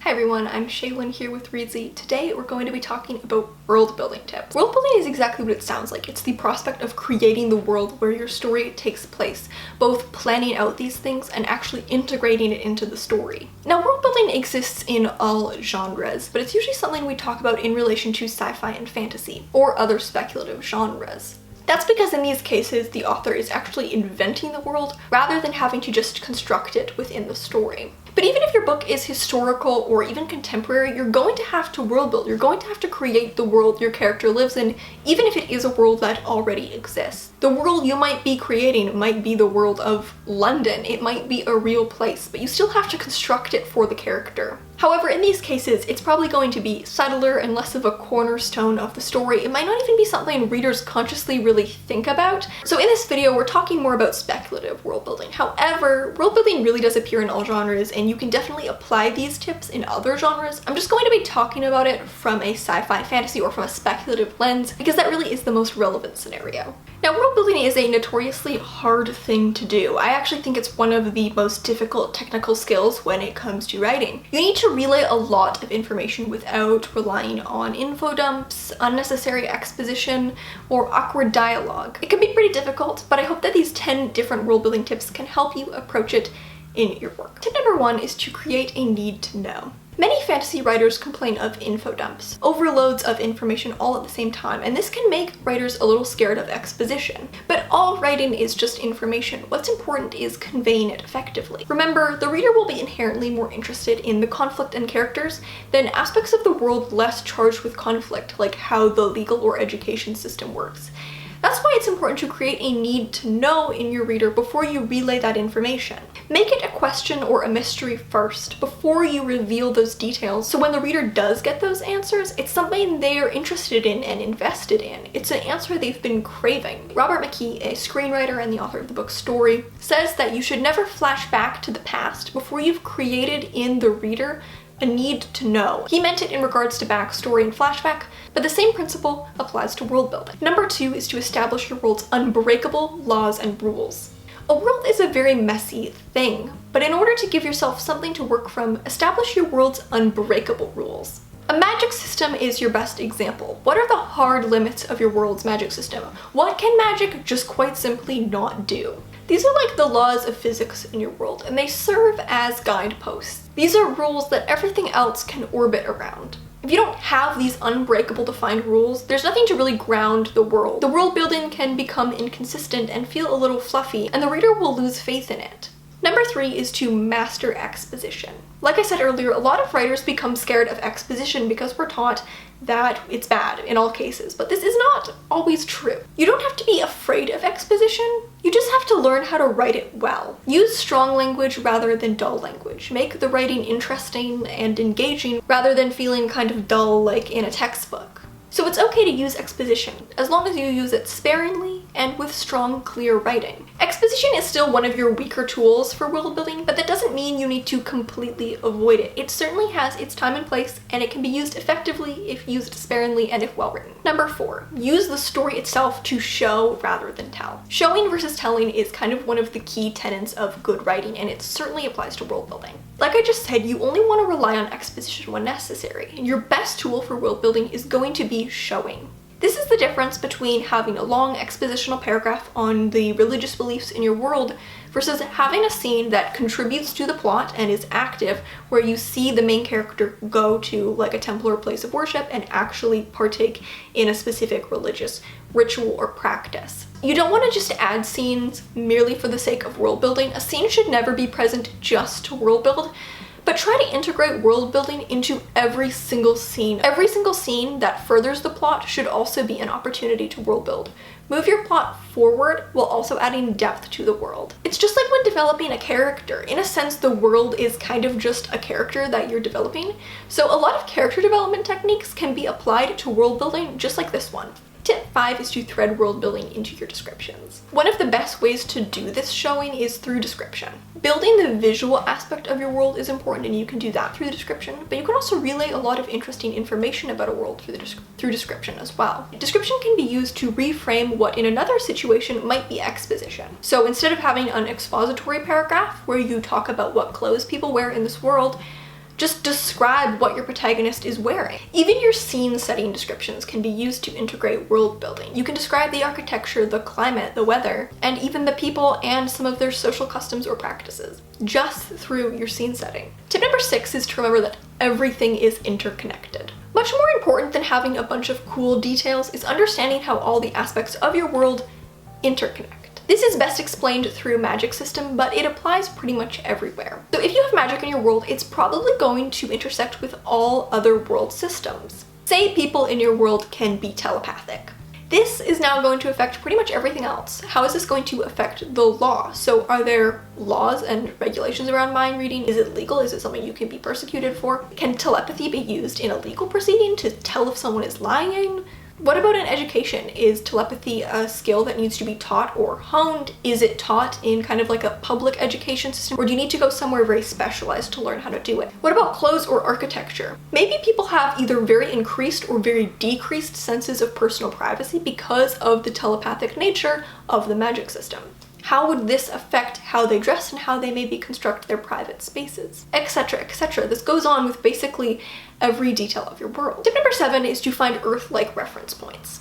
Hi everyone, I'm Shaylin here with Reedsy. Today we're going to be talking about world building tips. World building is exactly what it sounds like. It's the prospect of creating the world where your story takes place, both planning out these things and actually integrating it into the story. Now, world building exists in all genres, but it's usually something we talk about in relation to sci-fi and fantasy, or other speculative genres. That's because in these cases, the author is actually inventing the world rather than having to just construct it within the story. But even if your book is historical or even contemporary, you're going to have to world build. You're going to have to create the world your character lives in, even if it is a world that already exists. The world you might be creating might be the world of London. It might be a real place, but you still have to construct it for the character. However, in these cases, it's probably going to be subtler and less of a cornerstone of the story. It might not even be something readers consciously really think about. So in this video, we're talking more about speculative world building. However, world building really does appear in all genres, and you can definitely apply these tips in other genres. I'm just going to be talking about it from a sci-fi fantasy or from a speculative lens, because that really is the most relevant scenario. Now, world building is a notoriously hard thing to do. I actually think it's one of the most difficult technical skills when it comes to writing. You need to relay a lot of information without relying on info dumps, unnecessary exposition, or awkward dialogue. It can be pretty difficult, but I hope that these 10 different world building tips can help you approach it in your work. Tip number 1 is to create a need to know. Many fantasy writers complain of info dumps, overloads of information all at the same time, and this can make writers a little scared of exposition. But all writing is just information. What's important is conveying it effectively. Remember, the reader will be inherently more interested in the conflict and characters than aspects of the world less charged with conflict, like how the legal or education system works. That's why it's important to create a need to know in your reader before you relay that information. Make it a question or a mystery first before you reveal those details, so when the reader does get those answers, it's something they are interested in and invested in. It's an answer they've been craving. Robert McKee, a screenwriter and the author of the book Story, says that you should never flash back to the past before you've created in the reader a need to know. He meant it in regards to backstory and flashback, but the same principle applies to world building. Number 2 is to establish your world's unbreakable laws and rules. A world is a very messy thing, but in order to give yourself something to work from, establish your world's unbreakable rules. A magic system is your best example. What are the hard limits of your world's magic system? What can magic just quite simply not do? These are like the laws of physics in your world, and they serve as guideposts. These are rules that everything else can orbit around. If you don't have these unbreakable defined rules, there's nothing to really ground the world. The world building can become inconsistent and feel a little fluffy, and the reader will lose faith in it. Number 3 is to master exposition. Like I said earlier, a lot of writers become scared of exposition because we're taught that it's bad in all cases, but this is not always true. You don't have to be afraid of exposition, you just have to learn how to write it well. Use strong language rather than dull language. Make the writing interesting and engaging rather than feeling kind of dull like in a textbook. So it's okay to use exposition, as long as you use it sparingly and with strong, clear writing. Exposition is still one of your weaker tools for world building, but that doesn't mean you need to completely avoid it. It certainly has its time and place, and it can be used effectively if used sparingly and if well written. Number 4, use the story itself to show rather than tell. Showing versus telling is kind of one of the key tenets of good writing, and it certainly applies to world building. Like I just said, you only want to rely on exposition when necessary, and your best tool for world building is going to be showing. This is the difference between having a long expositional paragraph on the religious beliefs in your world versus having a scene that contributes to the plot and is active, where you see the main character go to like a temple or place of worship and actually partake in a specific religious ritual or practice. You don't want to just add scenes merely for the sake of world building. A scene should never be present just to world build, but try to integrate world building into every single scene. Every single scene that furthers the plot should also be an opportunity to world build. Move your plot forward while also adding depth to the world. It's just like when developing a character. In a sense, the world is kind of just a character that you're developing. So a lot of character development techniques can be applied to world building just like this one. Tip 5 is to thread world building into your descriptions. One of the best ways to do this showing is through description. Building the visual aspect of your world is important, and you can do that through the description, but you can also relay a lot of interesting information about a world through description as well. Description can be used to reframe what in another situation might be exposition. So instead of having an expository paragraph where you talk about what clothes people wear in this world, Just describe what your protagonist is wearing. Even your scene setting descriptions can be used to integrate world building. You can describe the architecture, the climate, the weather, and even the people and some of their social customs or practices, just through your scene setting. Tip number 6 is to remember that everything is interconnected. Much more important than having a bunch of cool details is understanding how all the aspects of your world interconnect. This is best explained through magic system, but it applies pretty much everywhere. So if you have magic in your world, it's probably going to intersect with all other world systems. Say people in your world can be telepathic. This is now going to affect pretty much everything else. How is this going to affect the law? So are there laws and regulations around mind reading? Is it legal? Is it something you can be persecuted for? Can telepathy be used in a legal proceeding to tell if someone is lying? What about in education? Is telepathy a skill that needs to be taught or honed? Is it taught in kind of like a public education system, or do you need to go somewhere very specialized to learn how to do it? What about clothes or architecture? Maybe people have either very increased or very decreased senses of personal privacy because of the telepathic nature of the magic system. How would this affect how they dress and how they maybe construct their private spaces, etc., etc. This goes on with basically every detail of your world. Tip number 7 is to find Earth-like reference points.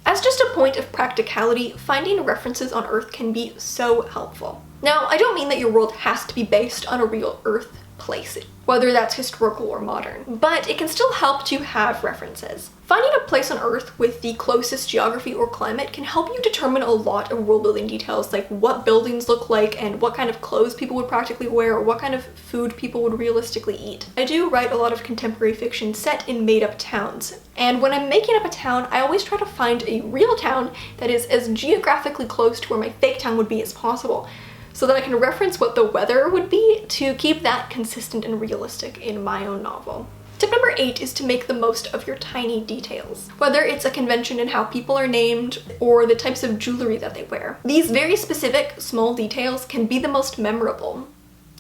As just a point of practicality, finding references on Earth can be so helpful. Now, I don't mean that your world has to be based on a real Earth place, whether that's historical or modern, but it can still help to have references. Finding a place on Earth with the closest geography or climate can help you determine a lot of world building details, like what buildings look like and what kind of clothes people would practically wear or what kind of food people would realistically eat. I do write a lot of contemporary fiction set in made-up towns, and when I'm making up a town, I always try to find a real town that is as geographically close to where my fake town would be as possible, so that I can reference what the weather would be to keep that consistent and realistic in my own novel. Tip number 8 is to make the most of your tiny details, whether it's a convention in how people are named or the types of jewelry that they wear. These very specific small details can be the most memorable,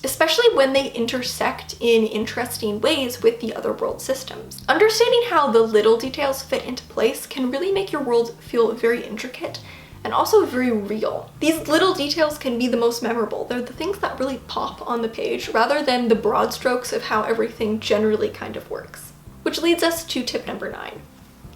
especially when they intersect in interesting ways with the other world systems. Understanding how the little details fit into place can really make your world feel very intricate and also very real. These little details can be the most memorable. They're the things that really pop on the page rather than the broad strokes of how everything generally kind of works. Which leads us to tip number 9.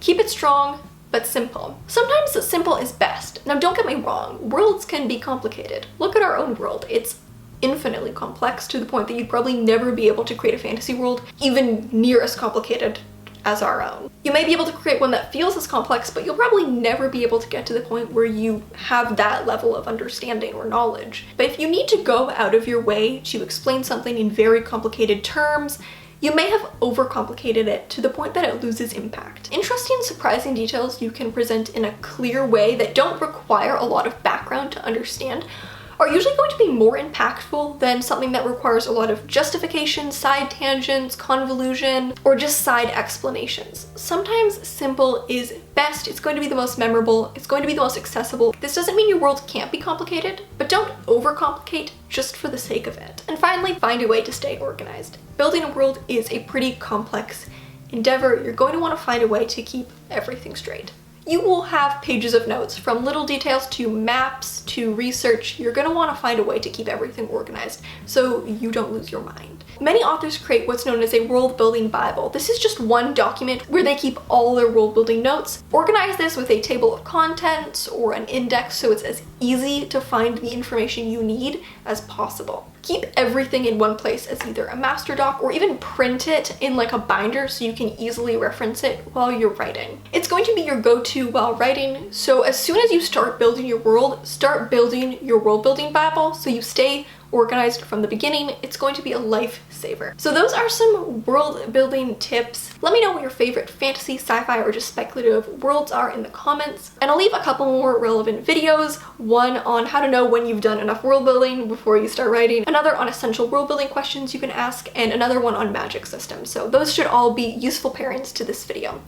Keep it strong, but simple. Sometimes simple is best. Now don't get me wrong, worlds can be complicated. Look at our own world. It's infinitely complex to the point that you'd probably never be able to create a fantasy world even near as complicated as our own. You may be able to create one that feels as complex, but you'll probably never be able to get to the point where you have that level of understanding or knowledge. But if you need to go out of your way to explain something in very complicated terms, you may have overcomplicated it to the point that it loses impact. Interesting, surprising details you can present in a clear way that don't require a lot of background to understand are usually going to be more impactful than something that requires a lot of justification, side tangents, convolution, or just side explanations. Sometimes simple is best. It's going to be the most memorable. It's going to be the most accessible. This doesn't mean your world can't be complicated, but don't overcomplicate just for the sake of it. And finally, find a way to stay organized. Building a world is a pretty complex endeavor. You're going to want to find a way to keep everything straight. You will have pages of notes, from little details to maps to research. You're going to want to find a way to keep everything organized so you don't lose your mind. Many authors create what's known as a world building Bible. This is just one document where they keep all their world building notes. Organize this with a table of contents or an index so it's as easy to find the information you need as possible. Keep everything in one place as either a master doc or even print it in like a binder so you can easily reference it while you're writing. It's going to be your go-to while writing, so as soon as you start building your world, start building your world building Bible so you stay organized from the beginning. It's going to be a lifesaver. So those are some world building tips. Let me know what your favorite fantasy, sci-fi, or just speculative worlds are in the comments. And I'll leave a couple more relevant videos, one on how to know when you've done enough world building before you start writing, another on essential world building questions you can ask, and another one on magic systems. So those should all be useful pairings to this video.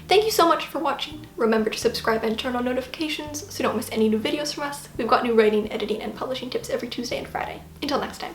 Thank you so much for watching. Remember to subscribe and turn on notifications so you don't miss any new videos from us. We've got new writing, editing, and publishing tips every Tuesday and Friday. Until next time.